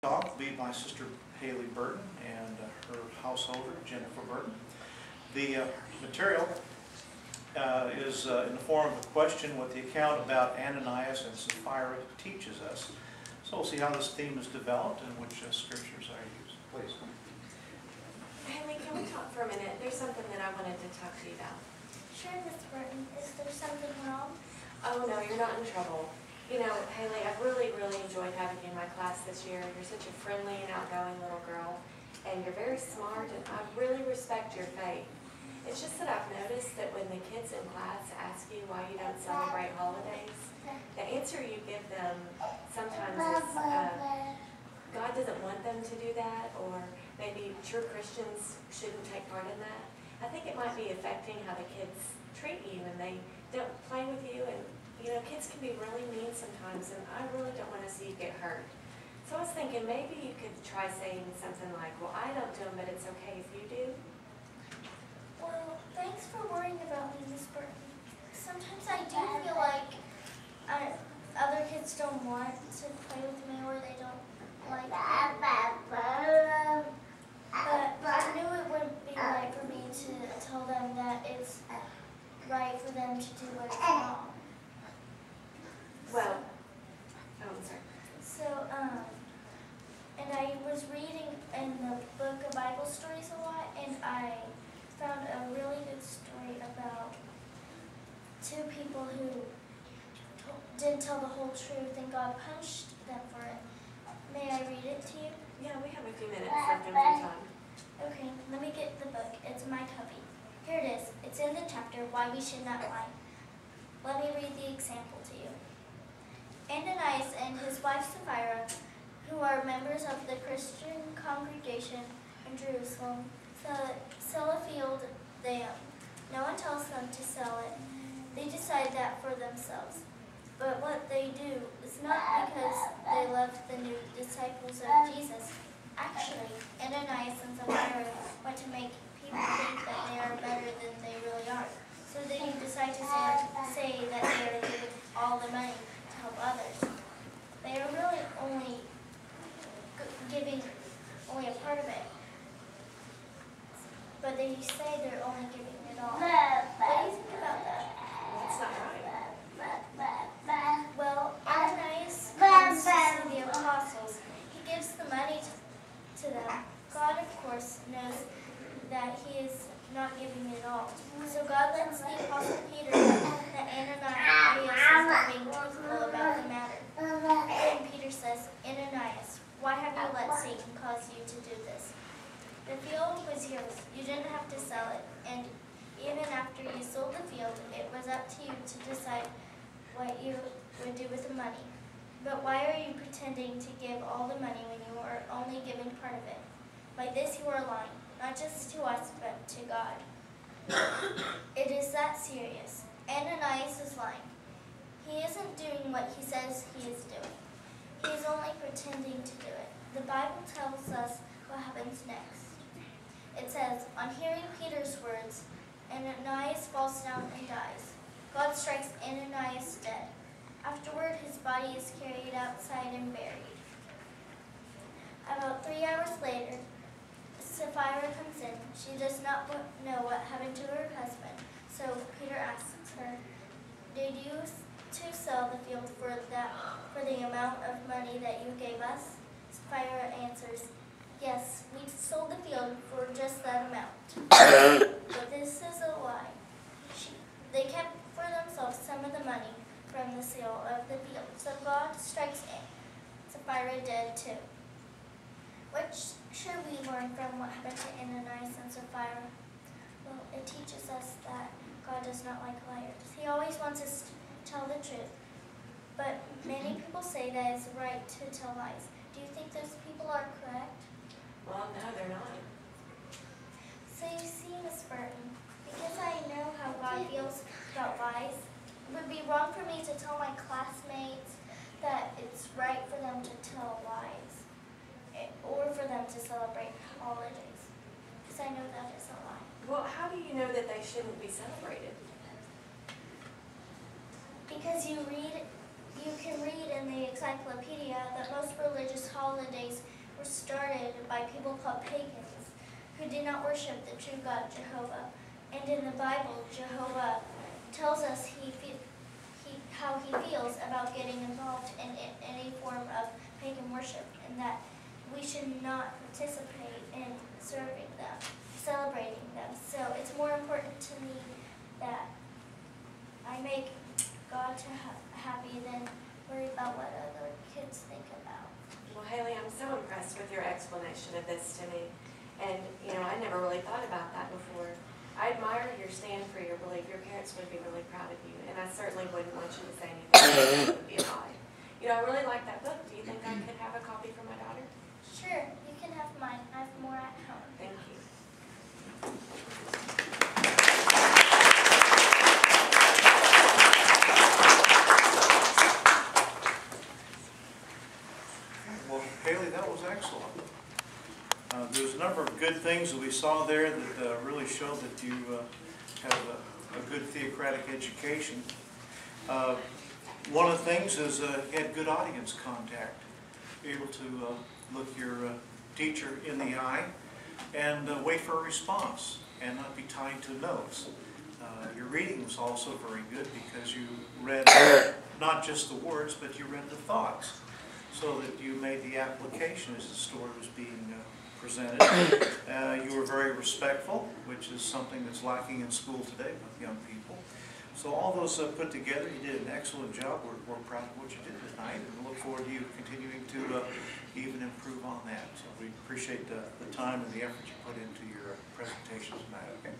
Talk will be my sister Halee Burton and her householder Jennifer Burton. The material is in the form of a question what the account about Ananias and Sapphira teaches us. So we'll see how this theme is developed and which scriptures are used. Please. Halee, can we talk for a minute? There's something that I wanted to talk to you about. Sure, Miss Burton. Is there something wrong? Oh no, you're not in trouble. You know, Halee, I've really enjoyed having you in my class this year. You're such a friendly and outgoing little girl, and you're very smart, and I really respect your faith. It's just that I've noticed that when the kids in class ask you why you don't celebrate holidays, the answer you give them sometimes is God doesn't want them to do that, or maybe true Christians shouldn't take part in that. I think it might be affecting how the kids treat you, and they don't play with you, and you know, kids can be really mean sometimes, and I really don't want to see you get hurt. So I was thinking maybe you could try saying something like, well, I don't do them, but it's okay if you do. Well, thanks for worrying about me, Miss Burton. Sometimes I do feel like other kids don't want to play with me, or they don't like me. But I knew it wouldn't be right for me to tell them that it's right for them to do what is wrong. Well, I'm sorry. So, and I was reading in the book of Bible stories a lot, and I found a really good story about two people who didn't tell the whole truth, and God punished them for it. May I read it to you? Yeah, we have a few minutes left in free time. Okay, let me get the book. It's my copy. Here it is. It's in the chapter, Why We Should Not Lie. Let me read the example to you. Ananias and his wife Sapphira, who are members of the Christian congregation in Jerusalem, sell a field they own. No one tells them to sell it. They decide that for themselves. But what they do is not because they love the new disciples of Jesus. Actually, Ananias and Sapphira want to make people think that they are better than they really are. So they decide to say that they are giving all the money to help others. They are really only giving a part of it. But they say they're only giving it all. What do you think about that? That's not right. Well, Ananias comes to see the apostles. He gives the money to them. God, of course, knows that he is not giving it all. So God lets the apostle Peter know that Ananias is being truthful about the matter. Then Peter says, Ananias, why have you let Satan cause you to do this? The field was yours. You didn't have to sell it. And even after you sold the field, it was up to you to decide what you would do with the money. But why are you pretending to give all the money when you are only giving part of it? Like this you are lying, not just to us, but to God. It is that serious. Ananias is lying. He isn't doing what he says he is doing. He is only pretending to do it. The Bible tells us what happens next. It says, on hearing Peter's words, Ananias falls down and dies. God strikes Ananias dead. Afterward, his body is carried outside and buried. About 3 hours later, Sapphira comes in. She does not know what happened to her husband. So Peter asks her, did you too sell the field for the amount of money that you gave us? Sapphira answers, yes, we sold the field for just that amount. But this is a lie. They kept for themselves some of the money from the sale of the field. So God strikes Sapphira dead too. What should we learn from what happened to Ananias and Sapphira? Well, it teaches us that God does not like liars. He always wants us to tell the truth. But many people say that it's right to tell lies. Do you think those people are correct? Well, no, they're not. So you see, Miss Burton, because I know how God feels about lies, it would be wrong for me to tell my classmates that it's right for them to tell lies, or for them to celebrate holidays, because I know that is a lie. Well, how do you know that they shouldn't be celebrated? Because you can read in the encyclopedia that most religious holidays were started by people called pagans who did not worship the true God Jehovah. And in the Bible, Jehovah tells us how he feels about getting involved in any form of pagan worship, and that we should not participate in serving them, celebrating them. So it's more important to me that I make God happy than worry about what other kids think about. Well, Halee, I'm so impressed with your explanation of this to me. And, you know, I never really thought about that before. I admire your stand for your belief. Your parents would be really proud of you, and I certainly wouldn't want you to say anything that would be a lie. You know, I really like that book. Do you think I could have a copy for my daughter? Sure, you can have mine. I have more at home. Thank you. Well, Halee, that was excellent. There's a number of good things that we saw there that really show that you have a good theocratic education. One of the things is you had good audience contact. Be able to look your teacher in the eye and wait for a response and not be tied to notes. Your reading was also very good because you read not just the words, but you read the thoughts, so that you made the application as the story was being presented. You were very respectful, which is something that's lacking in school today with young people. So all those put together, you did an excellent job. We're proud of what you did tonight, and look forward to you continuing to even improve on that. So we appreciate the time and the effort you put into your presentation tonight. Okay.